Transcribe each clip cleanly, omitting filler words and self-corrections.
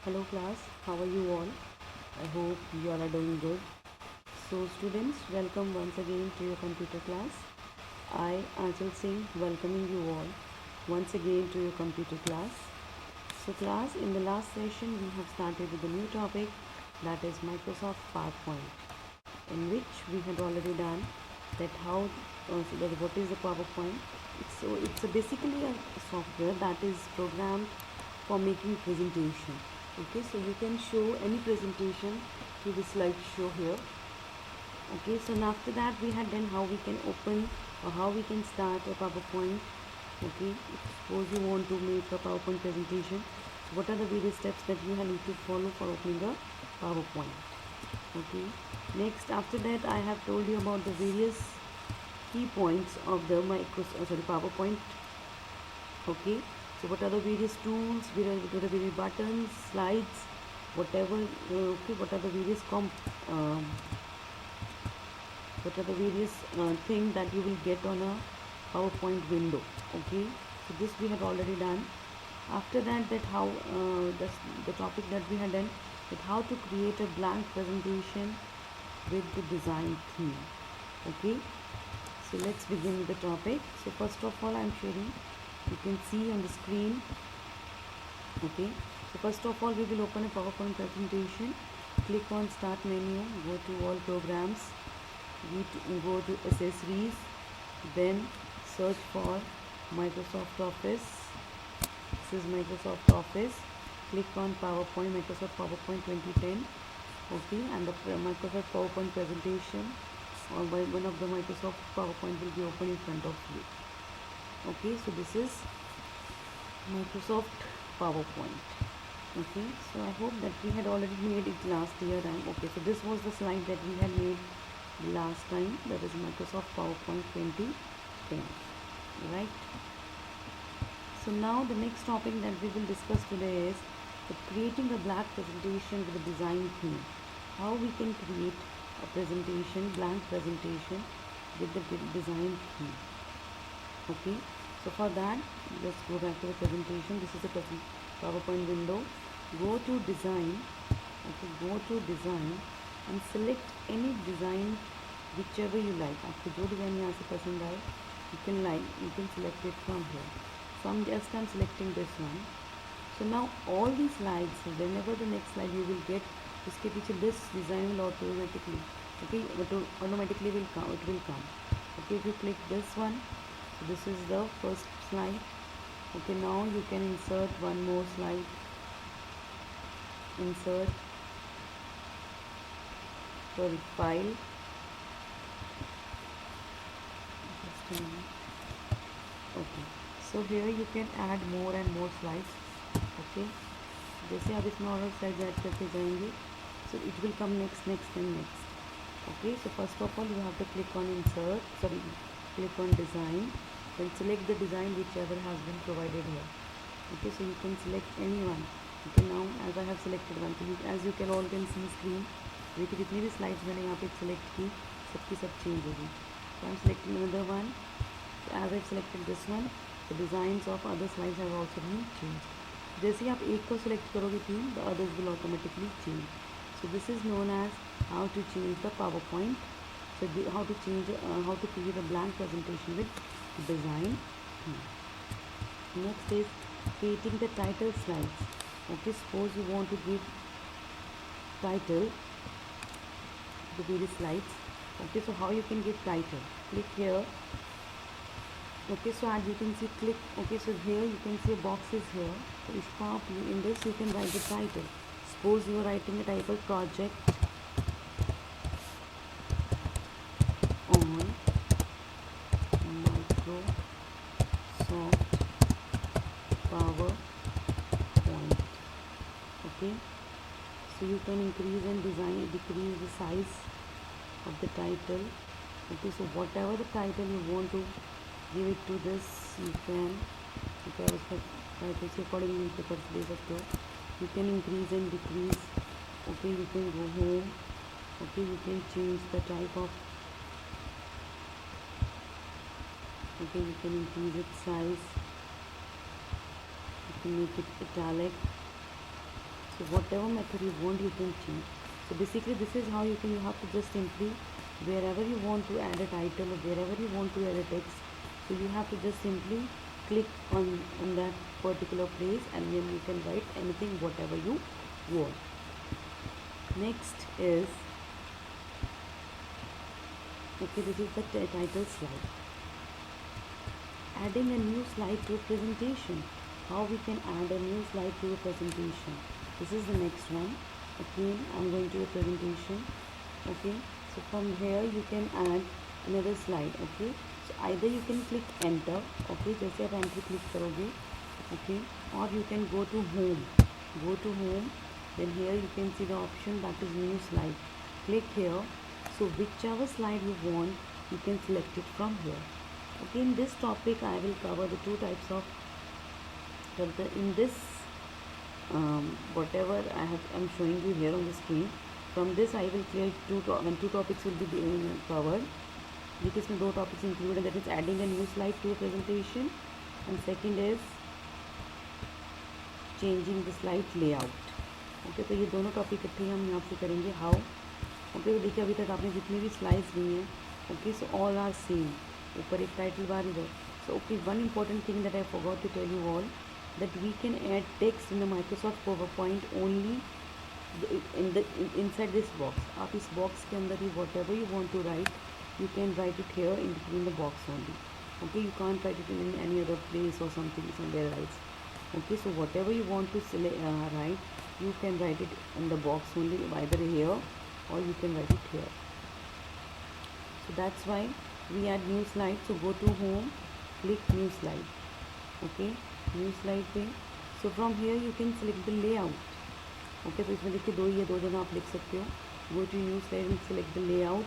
Hello class, how are you all? I hope you all are doing good. So students, welcome once again to your computer class. I, Anchal Singh, welcoming you all once again to your computer class. So class, in the last session we have started with a new topic, that is Microsoft PowerPoint, in which we had already done that what is the PowerPoint. It's basically a software that is programmed for making presentation. Okay, so you can show any presentation through the slideshow here. Okay, so now after that we had done how we can open or how we can start a PowerPoint. Okay, suppose you want to make a PowerPoint presentation, so what are the various steps that you need to follow for opening a PowerPoint? Okay, next after that I have told you about the various key points of the PowerPoint. Okay, so what are the various tools, what are the various buttons, slides, whatever. Okay, what are the various thing that you will get on a PowerPoint window. Okay, so this we had already done. After that, the topic that we had done, that how to create a blank presentation with the design theme. Okay, so let's begin with the topic. So first of all, I'm sharing, you can see on the screen. Okay, so first of all we will open a PowerPoint presentation. Click on start menu, go to all programs, go to accessories, then search for Microsoft Office. This is Microsoft Office. Click on PowerPoint, Microsoft PowerPoint 2010. Okay, and the Microsoft PowerPoint presentation or one of the Microsoft PowerPoint will be open in front of you. Okay, so this is Microsoft PowerPoint. Okay, so I hope that we had already made it last year. Okay, so this was the slide that we had made last time, that is Microsoft PowerPoint 2010. Right, so now the next topic that we will discuss today is creating a black presentation with a design theme. How we can create a presentation, blank presentation with the design theme. Okay, so for that, let's go back to the presentation. This is the PowerPoint window. Go to design. Okay, go to design and select any design whichever you like. आपको जो design यहाँ से पसंद आए, you can select it from here. So I'm selecting this one. So now all these slides, whenever the next slide you will get, उसके पीछे this design will automatically will come. Okay, if you click this one, so this is the first slide. Okay, now you can insert one more slide. File. Just a minute. Okay, so here you can add more and more slides. Okay, जैसे आप इसमें और slides add करते जाएंगे, so it will come next and next. Okay, so first of all you have to click on click on design, then select the design whichever has been provided here. Okay, so you can select any one. Okay, now as I have selected one, as you can all can see screen, देखिए जितनी भी slides मैंने यहाँ पे select की, सबकी सब change होगी. So I am selecting another one. So as I have selected this one, the designs of other slides have also been changed. जैसे आप एक को select करोगे theme, the others will automatically change. So this is known as how to change the PowerPoint. So how to create a blank presentation with design. Next is creating the title slides. Okay, suppose you want to give title to the various slides. Okay, so how you can give title? Click here. Okay, so as you can see, click. Okay, so here you can see a box is here. So if in this you can write the title. Suppose you are writing a title project on Microsoft PowerPoint. Okay, so you can increase and decrease the size of the title. Okay, so whatever the title you want to give it to this, you can. Okay, title से accordingly you दे सकते हो. You can increase and decrease. Okay, you can go home. Okay, you can change the type of. Okay, you can increase its size. You can make it italic. So whatever method you want, you can change. So basically this is how you have to just simply, wherever you want to add a title or wherever you want to add a text, so you have to just simply click on that particular place, and then you can write anything whatever you want. Next is, okay, this is the title slide. Adding a new slide to a presentation. How we can add a new slide to a presentation. This is the next one. Okay, I'm going to a presentation. Okay, so from here you can add another slide. Okay, so either you can click enter. Okay, जैसे आप enter click करोगे. Okay, or you can go to home. Go to home. Then here you can see the option that is new slide. Click here. So whichever slide you want, you can select it from here. Okay, in this topic I will cover the two types of in this whatever I'm showing you here on the screen. From this I will clear two topics will be covered. जिसमें दो topics included, that is adding a new slide to a presentation, and second is changing the slide layout. Okay, तो ये दोनों topic इकट्ठे हम यहाँ से करेंगे. हाउ. ओके, तो देखिए अभी तक आपने जितनी भी स्लाइड्स ली हैं, okay, so all are same. ऊपर एक टाइटल बार इधर. So okay, one important thing that I forgot to tell you all, that we can add text in the Microsoft PowerPoint only inside this box. आप इस box के अंदर ही whatever you want to write, you can write it here in between the box only. Okay, you can't write it in any other place or something somewhere else. Okay, so whatever you want to write, you can write it in the box only, either here or you can write it here. So that's why we add new slide. So go to home, click new slide. Okay, new slide पे. So from here you can select the layout. Okay, तो इसमें देखिए दो ही है, दो जगह आप लिख सकते हो. Go to new slide and select the layout.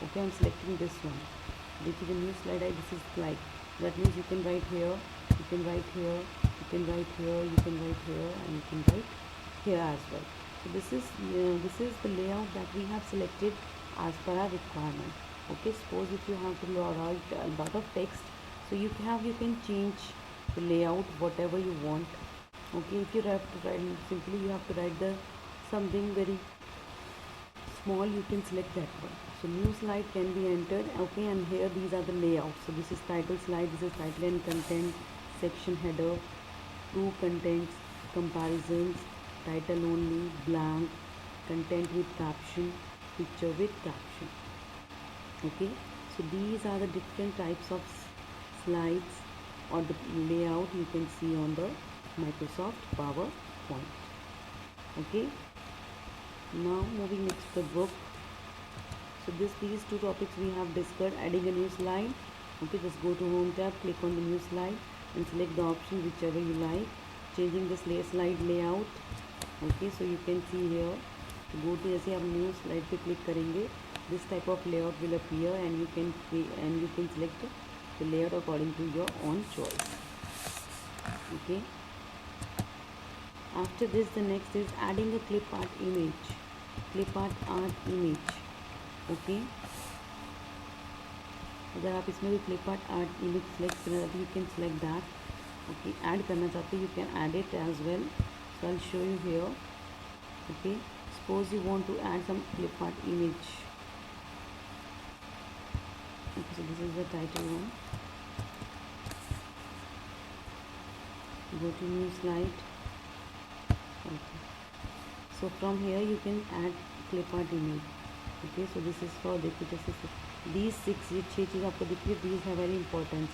Okay, I'm selecting this one. देखिए the new slide है, this is like, that means you can write here, you can write here, you can write here, you can write here, and you can write here as well. So this is the layout that we have selected as per our requirement. Okay, suppose if you have to write a lot of text, so you can change the layout whatever you want. Okay, if you have to write simply, you have to write the something very small, you can select that one. So new slide can be entered. Okay, and here these are the layouts. So this is title slide, this is title and content, section header, two contents, comparisons, title only, blank, content with caption, picture with caption. Okay, so these are the different types of slides or the layout you can see on the Microsoft PowerPoint. Okay, now moving next to the book. So these two topics we have discussed. Adding a new slide. Okay, just go to home tab, click on the new slide and select the option whichever you like. Changing the slide layout. Okay, so you can see here, go to जैसे आप new slide पे click करेंगे, this type of layout will appear and you can select the layout according to your own choice. Okay, after this the next is adding a clip art image. Okay, अगर आप इसमें भी clip art image select करना चाहते, you can select that. Okay, add करना चाहते, you can add it as well. So I'll show you here. Okay, suppose you want to add some clip art image. Okay, so this is the title one. Go to new slide. Okay, so from here you can add clip art image. Okay, so this is for these six चीज़ आपको दिख रही है, these have very importance.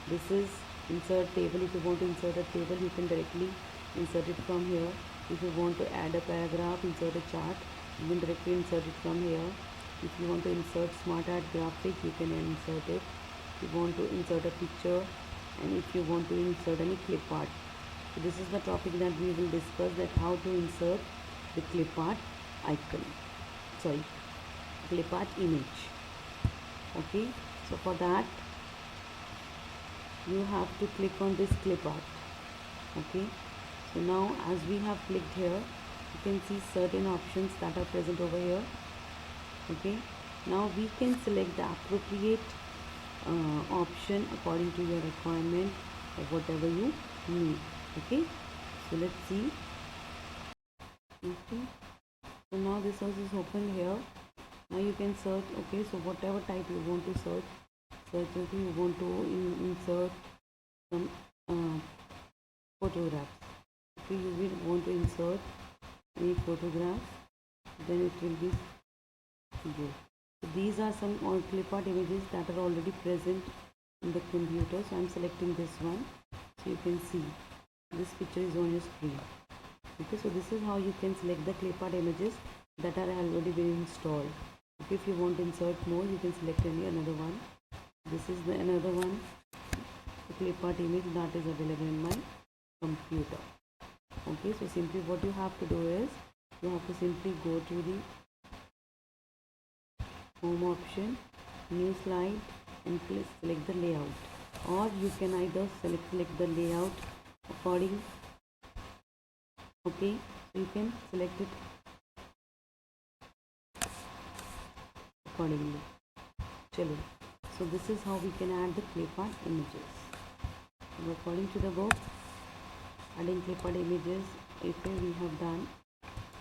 This is insert table. If you want to insert a table, you can directly insert it from here. If you want to add a paragraph, insert a chart, you can directly insert it from here. If you want to insert smart art graphic, you can insert it. If you want to insert a picture, and if you want to insert any clip art. So this is the topic that we will discuss, that how to insert the clip art icon. Sorry, clip art image. Okay, so for that you have to click on this clip art. Okay, so now as we have clicked here, you can see certain options that are present over here. Okay, now we can select the appropriate option according to your requirement or whatever you need. Okay, so let's see. Okay, so now this house is open here. Now you can search. Okay, so whatever type you want to search. Okay, you want to insert some uh, photographs. Okay, you will want to insert any photographs, then it will be good. So these are some clip art images that are already present in the computer. So I'm selecting this one, so you can see this picture is on your screen. Okay, so this is how you can select the clip art images that are already been installed. Okay, if you want to insert more, you can select any another one. This is the another one, the clip art image that is available in my computer. Okay, so simply what you have to do is you have to simply go to the home option, new slide, and please select the layout, or you can either select the layout according. Okay, so you can select it accordingly. Chalo. So this is how we can add the clip art images. So according to the book, adding clip art images, if we have done.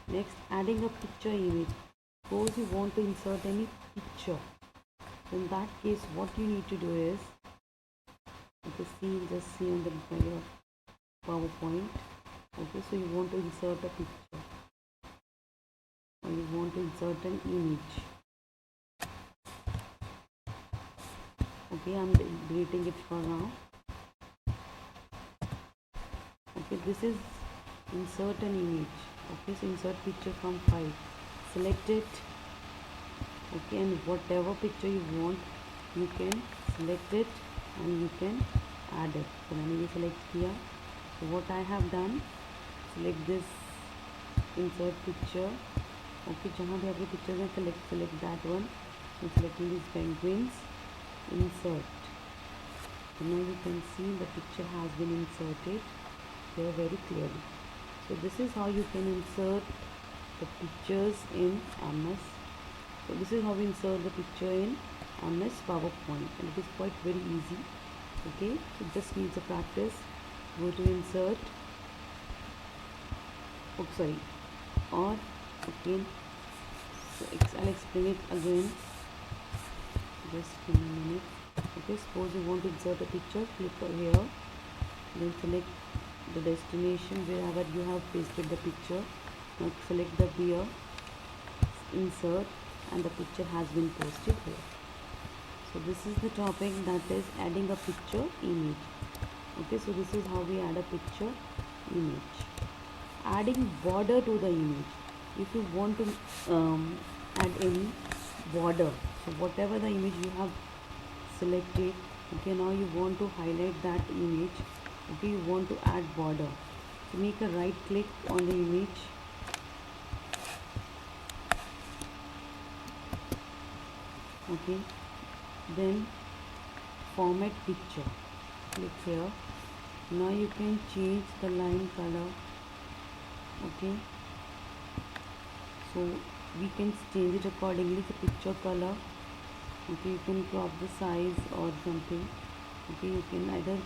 Next, adding a picture image. Suppose you want to insert any picture. In that case, what you need to do is, just see on the PowerPoint. Okay, so you want to insert a picture, or you want to insert an image. Okay, I'm deleting it for now. Okay, this is insert an image. Okay, so insert picture from file. Select it. Okay, and whatever picture you want, you can select it and you can add it. So let me select here. So what I have done, select this insert picture. Okay, जहाँ भी आपके pictures हैं, select that one. So selecting these penguins, insert. So now you can see the picture has been inserted there very clearly. So this is how you can insert the pictures in MS. So this is how we insert the picture in MS PowerPoint, and it is quite very easy. Okay, so just needs a practice. Go to insert. Oh, sorry. Or again, so I'll explain it again. Just give me a minute. Okay, suppose you want to insert a picture, click here, then select the destination wherever you have pasted the picture. Now select the beer, insert, and the picture has been posted here. So this is the topic, that is adding a picture image. Okay, so this is how we add a picture image. Adding border to the image. If you want to add any border, so whatever the image you have selected, okay, now you want to highlight that image. Okay, you want to add border. So make a right click on the image. Okay, then format picture. Click here. Now you can change the line color. Okay, so we can change it accordingly, the picture color. Okay, you can crop the size or something. Okay, you can either,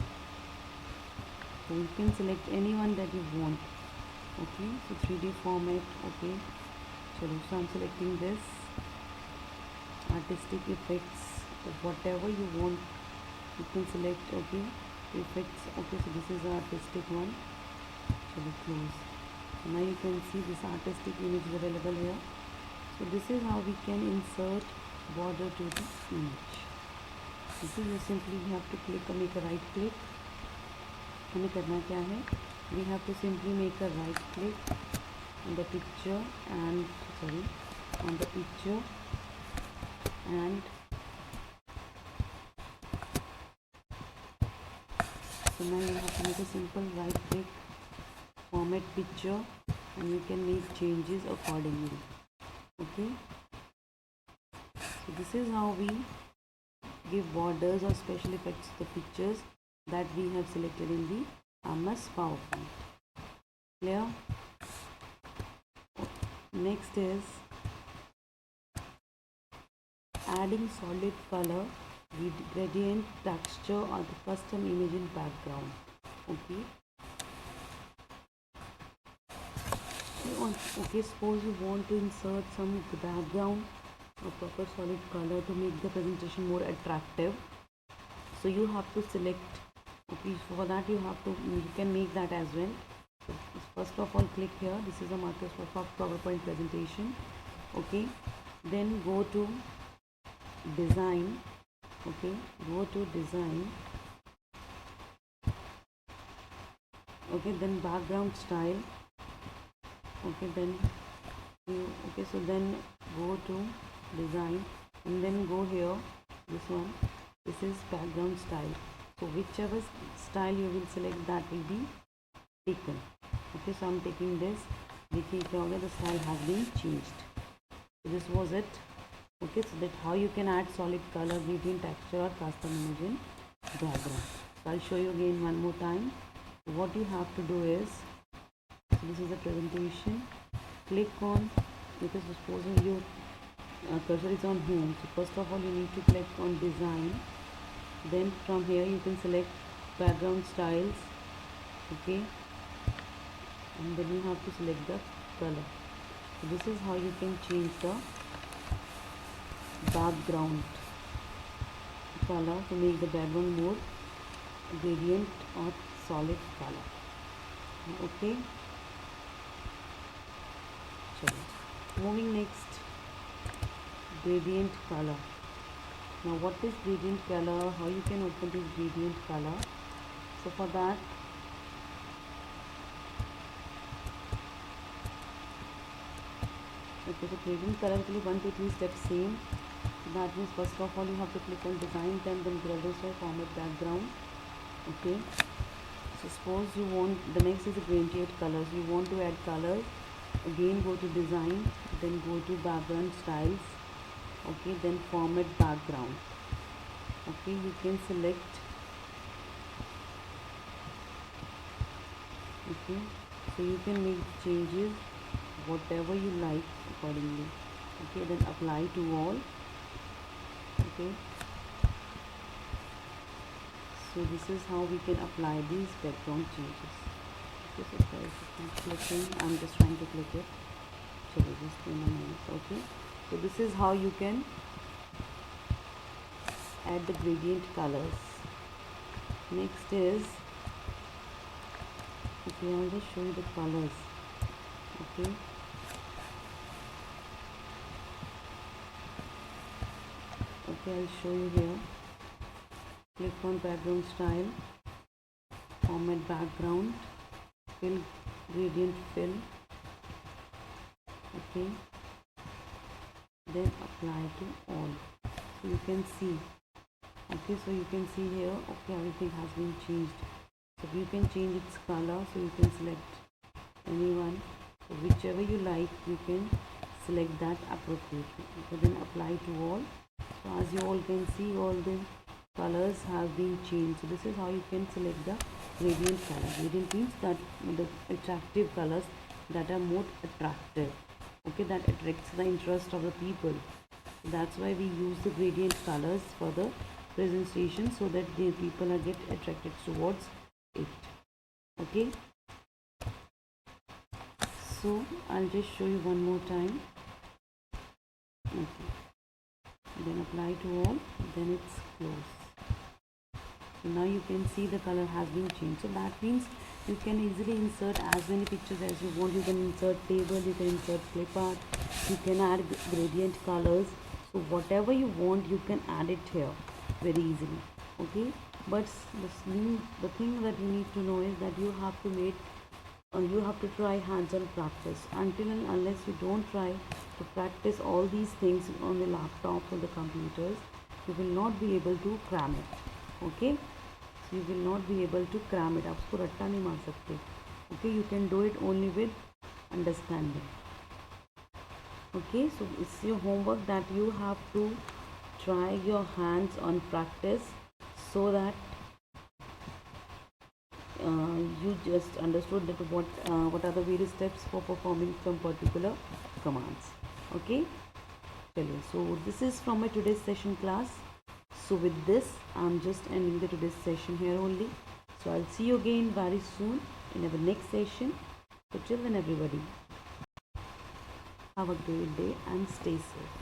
so you can select any one that you want. Okay, so 3D format. Okay, so I'm selecting this artistic effects, whatever you want you can select. Okay, effects. Okay, so this is the artistic one. So we close. So now you can see this artistic image is available here. So this is how we can insert border to the image. This is simply we have to click or make a right click. हमें करना क्या है? We have to simply make a right click on the picture and on the picture, and so now you have to make a simple right click, format picture, and you can make changes accordingly. Okay, so this is how we give borders or special effects to the pictures that we have selected in the MS PowerPoint. Clear? Next is adding solid color with gradient, texture, or the custom image in background. Okay, Okay, suppose you want to insert some background or proper solid color to make the presentation more attractive. So you have to select, okay, for that you can make that as well. So first of all, click here. This is a Microsoft PowerPoint presentation. Okay, then go to design. Okay, go to design. Okay, then background style. Okay, then so then go to design and then go here, this one. This is background style. So whichever style you will select, that will be taken. Okay, so I'm taking this. The style has been changed. So this was it. Okay, so that how you can add solid color, gradient, texture or custom image in diagram. So I'll show you again one more time. What you have to do is, so this is the presentation. Click on, because supposing you cursor is on home, so first of all you need to click on design. Then from here you can select background styles. Okay, and then you have to select the color. So this is how you can change the background color to make the background more gradient or solid color. Okay, so moving next, gradient color. Now what is gradient color? How you can open this gradient color? So for that, okay, so gradient color के लिए 1 to 3 steps same. So that means first of all you have to click on design, then gradient style, format background. Okay, so suppose you want, the next is the gradient colors. You want to add colors, again go to design, then go to background styles. Okay, then format background. Okay, you can select. Okay, so you can make changes whatever you like accordingly. Okay, then apply to all. Okay, so this is how we can apply these background changes. Okay, so first it's not clicking, I'm just trying to click it. So just in a minute. Okay, so this is how you can add the gradient colors. Next is, okay, I'll just show you the colors. Okay, I'll show you here. Click on background style, format background, fill, gradient fill. Okay, then apply to all. So you can see. Okay, so you can see here, okay, everything has been changed. So you can change its color, so you can select anyone. So whichever you like, you can select that appropriately. Okay, then apply to all. So as you all can see, all the colors have been changed. So this is how you can select the gradient color. Gradient means that the attractive colors that are more attractive. Okay, that attracts the interest of the people. That's why we use the gradient colors for the presentation, so that the people are get attracted towards it. Okay, so I'll just show you one more time. Okay, then apply to all, then it's close. So now you can see the color has been changed. So that means you can easily insert as many pictures as you want. You can insert table, you can insert clip art, you can add gradient colors. So whatever you want, you can add it here very easily. Okay, but the thing that you need to know is that you have to make you have to try hands-on practice. Until and unless you don't try to practice all these things on the laptops or the computers, you will not be able to cram it. Okay, so you will not be able to cram it. आप उसको रट्टा नहीं मार सकते. Okay, you can do it only with understanding. Okay, so it's your homework that you have to try your hands on practice, so that you just understood that what are the various steps for performing some particular commands. Okay, so this is from my today's session class. So with this, I'm just ending the today's session here only. So I'll see you again very soon in our next session. So till then, everybody, Have a great day and stay safe.